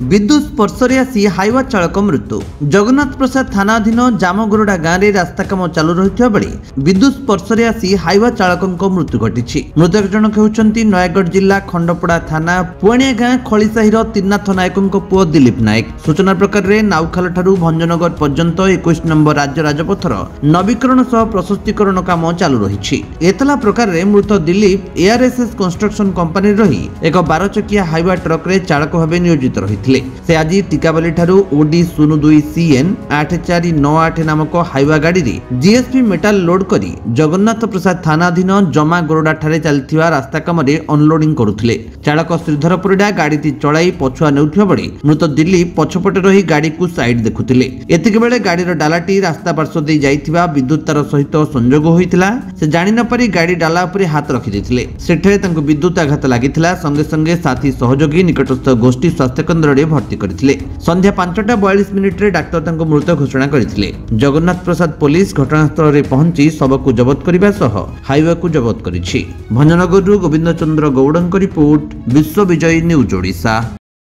विद्युत स्पर्शरे आसी हाइवा चालक मृत्यु। जगन्नाथ प्रसाद थाना अधीन जामगोरडा गाँव में रास्ता कम चालू रही बेले विद्युत स्पर्शरे आसी हाइवा चालक मृत्यु घटी। मृतक जनक होउछंती नयागढ़ जिला खंडपड़ा थाना पुआणिया गाँ खलीसाहीर त्रिनाथ नायक पुओ दिलीप नायक। सूचना प्रकार नाउखाल ठारू भंजनगर पर्यंत 21 नंबर राज्य राजपथर नवीकरण सह प्रशस्तीकरण काम चालू रही। एतला प्रकार मृत दिलीप एआरएसएस कंस्ट्रक्शन कंपनी रही एक 12 चकिया हाइवा ट्रक रे चालक भाव नियोजित रही। से आज टिकाबाली ठारू ओडी 02 CN 8498 नामक हाइवा गाड़ी रे जीएसपी मेटाल लोड करी जगन्नाथ प्रसाद थाना अधीन जमा गोरडा ठारे चलथिबा रास्ता काम रे अनलोडिंग करुथिले। चालक श्रीधर परिडा गाड़ी चलाई पछुआ नेउथिबा बेले मृत दिलीप पछपटे रही गाड़ी को साइड देखुथिले। एतिक बेले गाड़ी रो डालाटी रास्ता पार्श्व दे जाइथिबा विद्युत तार सहित संयोग होइतिला। से जानि न पारी गाड़ी डाला उपरे हाथ रखि देथिले। सेठे तांको विद्युत आघात लागिथिला। संगे संगे साथी सहयोगी निकटस्थ गोष्ठी स्वास्थ्य केन्द्र भर्ती करथिले। संध्या 5:42 रे डाक्टर तांको मृत घोषणा करथिले। जगन्नाथ प्रसाद पुलिस घटनास्थल रे पहुंची शव को जबत करबा सह हाइवा को जबत करिछि। भंजनगरु गोविंद चंद्र गौड़ଙ୍କ रिपोर्ट, विश्व विजय न्यूज ओडिशा।